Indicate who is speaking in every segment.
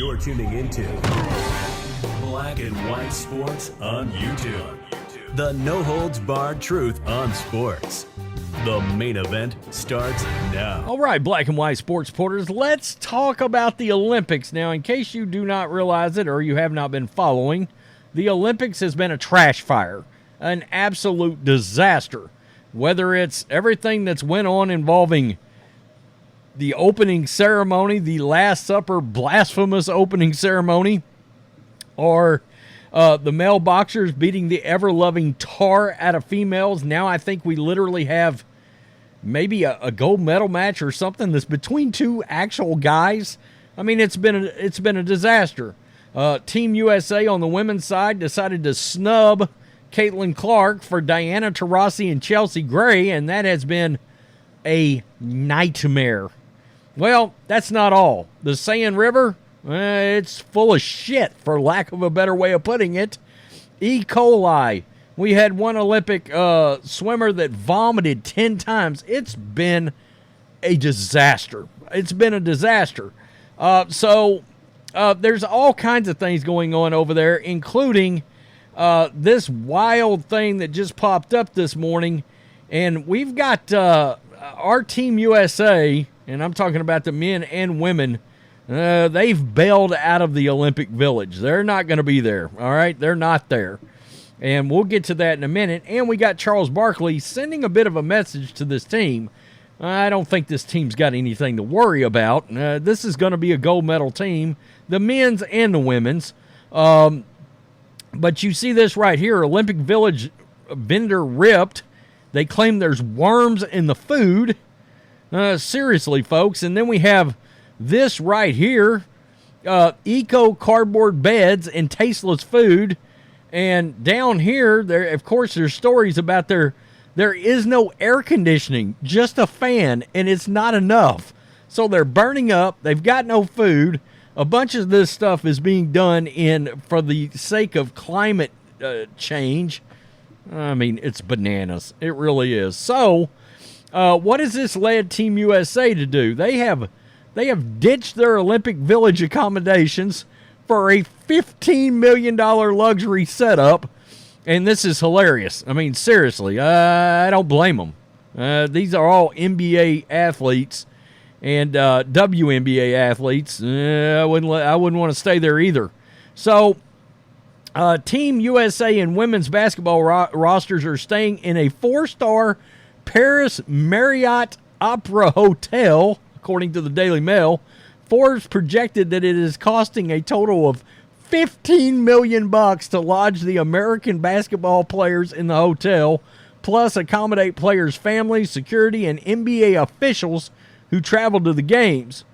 Speaker 1: You're tuning into Black and White Sports on YouTube. The no-holds-barred truth on sports. The main event starts now.
Speaker 2: All right, Black and White Sports supporters, let's talk about the Olympics. Now, in case you do not realize it or you have not been following, the Olympics has been a trash fire, an absolute disaster. Whether it's everything that's went on involving the opening ceremony, the Last Supper blasphemous opening ceremony, or the male boxers beating the ever-loving tar out of females. Now I think we literally have maybe a gold medal match or something that's between two actual guys. I mean, it's been a disaster. Team USA on the women's side decided to snub Caitlin Clark for Diana Taurasi and Chelsea Gray, and that has been a nightmare. Well, that's not all. The Sand River, it's full of shit, for lack of a better way of putting it. E. coli. We had one Olympic swimmer that vomited 10 times. It's been a disaster. It's been a disaster. So there's all kinds of things going on over there, including this wild thing that just popped up this morning. And we've got our Team USA, and I'm talking about the men and women, they've bailed out of the Olympic Village. They're not going to be there, all right? They're not there. And we'll get to that in a minute. And we got Charles Barkley sending a bit of a message to this team. I don't think this team's got anything to worry about. This is going to be a gold medal team, the men's and the women's. But you see this right here, Olympic Village vendor ripped. They claim there's worms in the food. Seriously, folks. And then we have this right here, eco cardboard beds and tasteless food. And down here, there, of course, there's stories about there is no air conditioning, just a fan, and it's not enough. So they're burning up. They've got no food. A bunch of this stuff is being done for the sake of climate change. I mean, it's bananas. It really is. So, what has this led Team USA to do? They have ditched their Olympic Village accommodations for a $15 million luxury setup, and this is hilarious. I mean, seriously, I don't blame them. These are all NBA athletes and WNBA athletes. I wouldn't want to stay there either. So, Team USA and women's basketball rosters are staying in a 4-star Paris Marriott Opera Hotel, according to the Daily Mail. Forbes projected that it is costing a total of $15 million to lodge the American basketball players in the hotel, plus accommodate players' families, security, and NBA officials who travel to the games.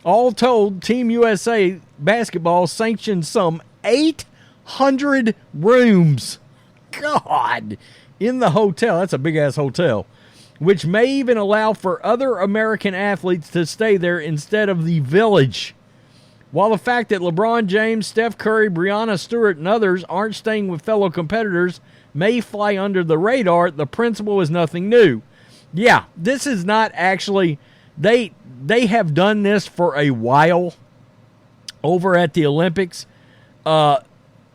Speaker 2: All told, Team USA basketball sanctioned some 800 rooms. God, in the hotel. That's a big-ass hotel. Which may even allow for other American athletes to stay there instead of the Village. While the fact that LeBron James, Steph Curry, Breanna Stewart, and others aren't staying with fellow competitors may fly under the radar, the principle is nothing new. Yeah, this is not actually... They have done this for a while over at the Olympics. It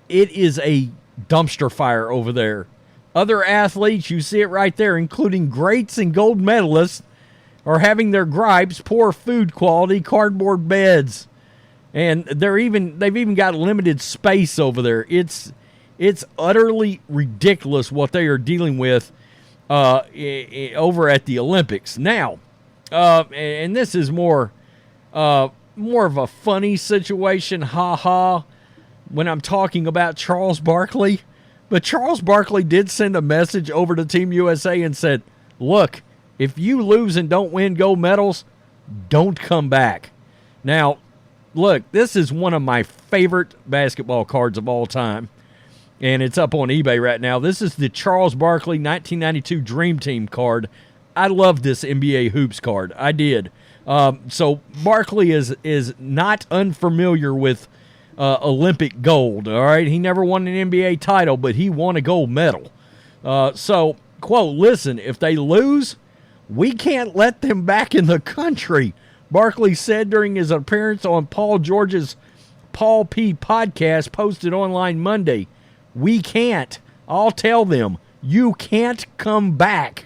Speaker 2: is a dumpster fire over there. Other athletes, you see it right there, including greats and gold medalists, are having their gripes: poor food quality, cardboard beds, and they've even got limited space over there. It's utterly ridiculous what they are dealing with over at the Olympics now. And this is more of a funny situation, when I'm talking about Charles Barkley. But Charles Barkley did send a message over to Team USA and said, look, if you lose and don't win gold medals, don't come back. Now, look, this is one of my favorite basketball cards of all time, and it's up on eBay right now. This is the Charles Barkley 1992 Dream Team card. I love this NBA Hoops card. I did. So Barkley is not unfamiliar with Olympic gold, all right? He never won an NBA title, but he won a gold medal. So, quote, listen, if they lose, we can't let them back in the country, Barkley said during his appearance on Paul George's Paul P. podcast posted online Monday. We can't. I'll tell them. You can't come back.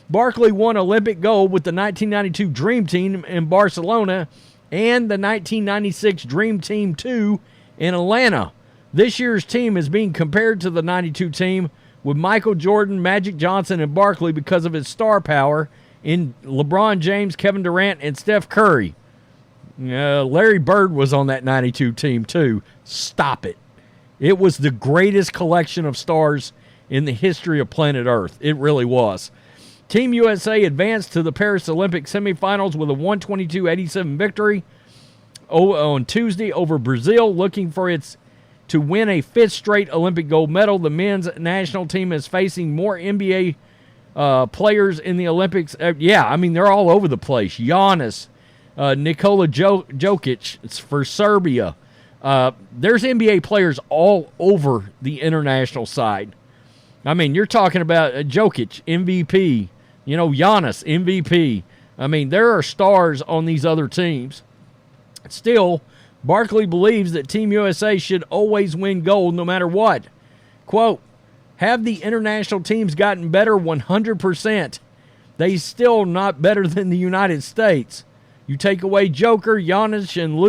Speaker 2: Barkley won Olympic gold with the 1992 Dream Team in Barcelona and the 1996 Dream Team 2 in Atlanta. This year's team is being compared to the 92 team with Michael Jordan, Magic Johnson, and Barkley because of his star power in LeBron James, Kevin Durant, and Steph Curry. Larry Bird was on that 92 team too. Stop it. It was the greatest collection of stars in the history of planet Earth. It really was. Team USA advanced to the Paris Olympic semifinals with a 122-87 victory on Tuesday over Brazil, looking for its to win a fifth straight Olympic gold medal. The men's national team is facing more NBA players in the Olympics. They're all over the place. Giannis, Nikola Jokic for Serbia. There's NBA players all over the international side. I mean, you're talking about Jokic, MVP. Giannis, MVP. I mean, there are stars on these other teams. Still, Barkley believes that Team USA should always win gold no matter what. Quote, have the international teams gotten better? 100%. They still not better than the United States. You take away Joker, Giannis, and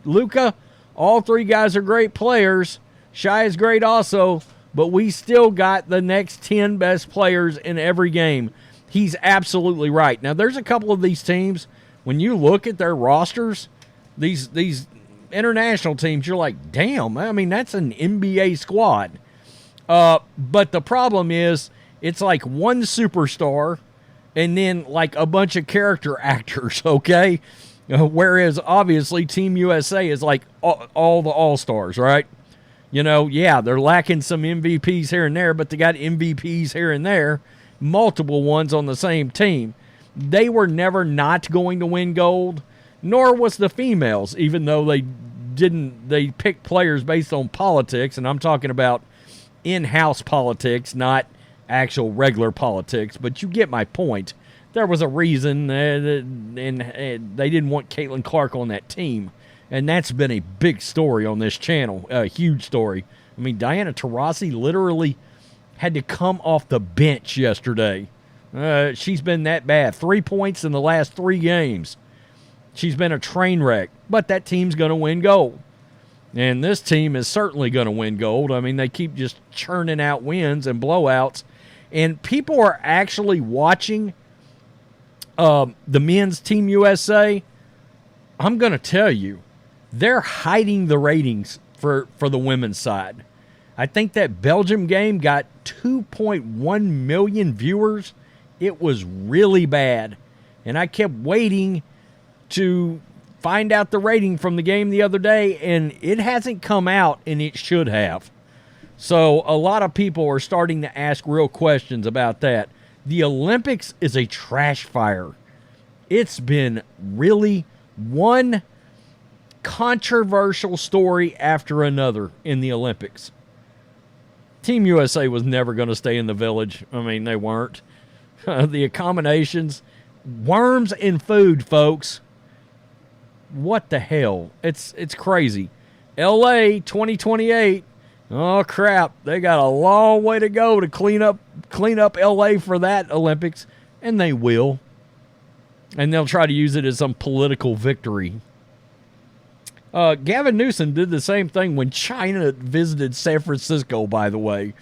Speaker 2: Luka, all three guys are great players. Shai is great also, but we still got the next 10 best players in every game. He's absolutely right. Now, there's a couple of these teams, when you look at their rosters, these international teams, you're like, damn, I mean, that's an NBA squad. But the problem is, it's like one superstar and then like a bunch of character actors, okay? Whereas, obviously, Team USA is like all the all-stars, right? They're lacking some MVPs here and there, but they got MVPs here and there, multiple ones on the same team. They were never not going to win gold, nor was the females, even though they picked players based on politics, and I'm talking about in-house politics, not actual regular politics, but you get my point. There was a reason, and they didn't want Caitlin Clark on that team. And that's been a big story on this channel, a huge story. I mean, Diana Taurasi literally had to come off the bench yesterday. She's been that bad. 3 points in the last 3 games. She's been a train wreck. But that team's going to win gold. And this team is certainly going to win gold. I mean, they keep just churning out wins and blowouts. And people are actually watching the men's Team USA. I'm going to tell you, they're hiding the ratings for the women's side. I think that Belgium game got 2.1 million viewers. It was really bad. And I kept waiting to find out the rating from the game the other day, and it hasn't come out, and it should have. So a lot of people are starting to ask real questions about that. The Olympics is a trash fire. It's been really one controversial story after another in the Olympics. Team USA was never going to stay in the village. I mean, they weren't. The accommodations, worms in food, folks. What the hell? It's crazy. LA 2028. Oh crap. They got a long way to go to clean up LA for that Olympics, and they will. And they'll try to use it as some political victory. Gavin Newsom did the same thing when China visited San Francisco, by the way.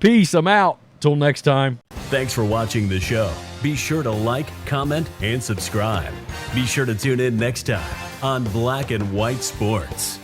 Speaker 2: Peace. I'm out. Till next time.
Speaker 1: Thanks for watching the show. Be sure to like, comment, and subscribe. Be sure to tune in next time on Black and White Sports.